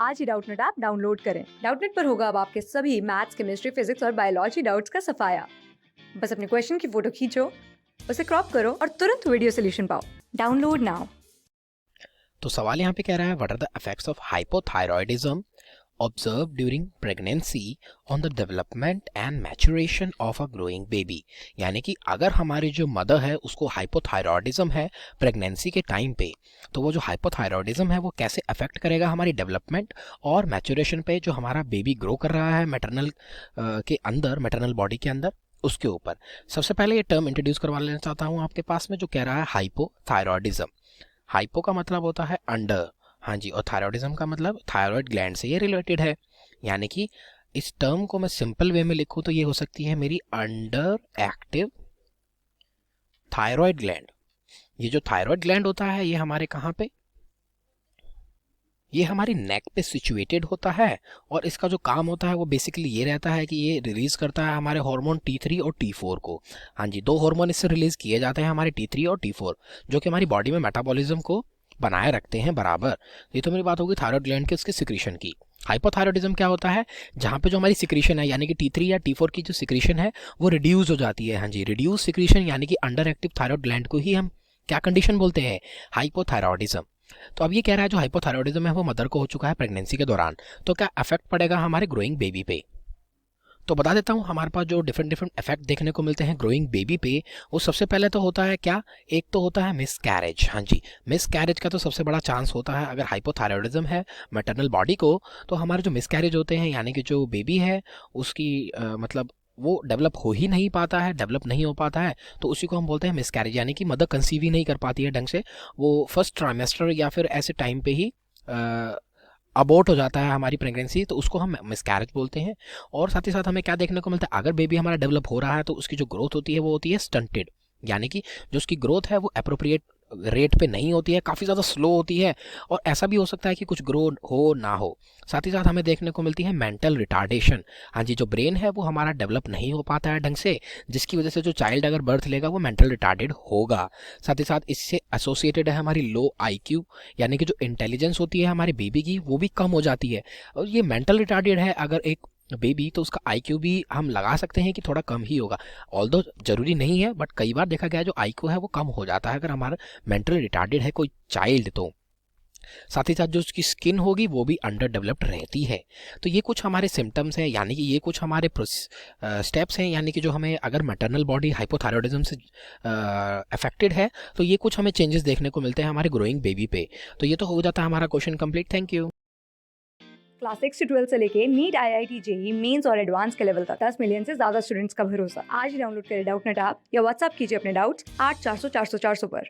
आज ही Doubtnut app download करें। Doubtnut पर होगा अब आपके सभी मैथ्स, केमिस्ट्री, फिजिक्स और बायोलॉजी डाउट्स का सफाया। बस अपने क्वेश्चन की फोटो खींचो, उसे क्रॉप करो और तुरंत वीडियो सोल्यूशन पाओ। Download now. तो सवाल यहाँ पे कह रहा है what are the effects of hypothyroidism observed during pregnancy on the development and maturation of a growing baby। यानी कि अगर हमारी जो मदर है उसको हाइपोथायरॉयडिज्म है प्रेगनेंसी के टाइम पे, तो वो जो हाइपोथायरॉयडिज्म है वो कैसे अफेक्ट करेगा हमारी डेवलपमेंट और मैचुरेशन पे, जो हमारा बेबी ग्रो कर रहा है मैटरनल के अंदर, मैटरनल बॉडी के अंदर, उसके ऊपर। सबसे पहले ये टर्म इंट्रोड्यूस करवा लेना चाहता हूँ आपके पास में, जो कह रहा है हाइपोथायरॉयडिज्म। हाइपो का मतलब होता है अंडर, हाँ जी, और थायरॉयडिज्म का मतलब थायरॉयड ग्लैंड से ये रिलेटेड है। यानी कि इस टर्म को मैं सिंपल वे में लिखूं तो ये हो सकती है मेरी अंडर एक्टिव थायरॉयड ग्लैंड। ये जो थायरॉयड ग्लैंड होता है ये हमारे कहाँ पे, ये हमारी नेक पे सिचुएटेड होता है, और इसका जो काम होता है वो बेसिकली ये रहता है कि ये रिलीज करता है हमारे हार्मोन T3 और T4 को। हाँ जी, दो हार्मोन इससे रिलीज किए जाते हैं हमारे T3 और T4, जो कि हमारी बॉडी में मेटाबॉलिज्म को बनाए रखते हैं बराबर। ये तो मेरी बात होगी थायरॉयड ग्लैंड के उसके सिक्रीशन की। हाइपोथायरॉयडिज्म क्या होता है, जहाँ पे जो हमारी सिक्रीशन है यानी कि T3 या T4 की जो सिक्रीशन है वो रिड्यूस हो जाती है। हाँ जी, रिड्यूस सिक्रीशन यानी कि अंडर एक्टिव थायरॉयड ग्लैंड को ही हम क्या कंडीशन बोलते हैं, हाइपोथायरॉयडिज्म। तो अब ये कह रहा है जो हाइपोथायरॉयडिज्म है वो मदर को हो चुका है प्रेगनेंसी के दौरान, तो क्या इफेक्ट पड़ेगा हमारे ग्रोइंग बेबी पे। तो बता देता हूँ हमारे पास जो डिफरेंट डिफरेंट इफेक्ट देखने को मिलते हैं ग्रोइंग बेबी पे। वो सबसे पहले तो होता है क्या, एक तो होता है मिस कैरेज। हाँ जी, मिस कैरेज का तो सबसे बड़ा चांस होता है अगर हाइपोथायरॉयडिज्म है मैटरनल बॉडी को, तो हमारे जो मिस कैरेज होते हैं यानी कि जो बेबी है उसकी मतलब वो डेवलप हो ही नहीं पाता है, डेवलप नहीं हो पाता है, तो उसी को हम बोलते हैं मिसकैरेज। यानी कि मदर कंसीव ही नहीं कर पाती है ढंग से, वो फर्स्ट ट्राइमेस्टर या फिर ऐसे टाइम पे ही अबॉर्ट हो जाता है हमारी प्रेगनेंसी, तो उसको हम मिसकैरेज बोलते हैं। और साथ ही साथ हमें क्या देखने को मिलता है, अगर बेबी हमारा डेवलप हो रहा है तो उसकी जो ग्रोथ होती है वो होती है स्टंटेड, यानी कि जो उसकी ग्रोथ है वो एप्रोप्रिएट रेट पे नहीं होती है, काफ़ी ज़्यादा स्लो होती है, और ऐसा भी हो सकता है कि कुछ ग्रो हो ना हो। साथ ही साथ हमें देखने को मिलती है मेंटल रिटार्डेशन। हाँ जी, जो ब्रेन है वो हमारा डेवलप नहीं हो पाता है ढंग से, जिसकी वजह से जो चाइल्ड अगर बर्थ लेगा वो मेंटल रिटार्डेड होगा। साथ ही साथ इससे एसोसिएटेड है हमारी लो IQ, यानी कि जो इंटेलिजेंस होती है हमारे बेबी की वो भी कम हो जाती है। और ये मेंटल रिटार्डेड है अगर एक बेबी, तो उसका IQ भी हम लगा सकते हैं कि थोड़ा कम ही होगा, ऑल्दो जरूरी नहीं है, बट कई बार देखा गया है जो IQ है वो कम हो जाता है अगर हमारा मेंटल रिटार्डेड है कोई चाइल्ड तो। साथ ही साथ जो उसकी स्किन होगी वो भी अंडर डेवलप्ड रहती है। तो ये कुछ हमारे सिम्टम्स हैं, यानी कि ये कुछ हमारे स्टेप्स हैं, यानी कि जो हमें अगर मैटरनल बॉडी हाइपोथायरॉयडिज्म से अफेक्टेड है तो ये कुछ हमें चेंजेस देखने को मिलते हैं हमारे ग्रोइंग बेबी पे। तो ये तो हो जाता है हमारा question complete. Thank you. Class 6 से 12 से लेके नीट, IIT, JEE मेंस और एडवांस के लेवल तक 10 मिलियन से ज्यादा स्टूडेंट्स का भरोसा। आज ही डाउनलोड करें डाउटनेट ऐप या व्हाट्सएप कीजिए अपने डाउट्स 8400 400 400 पर।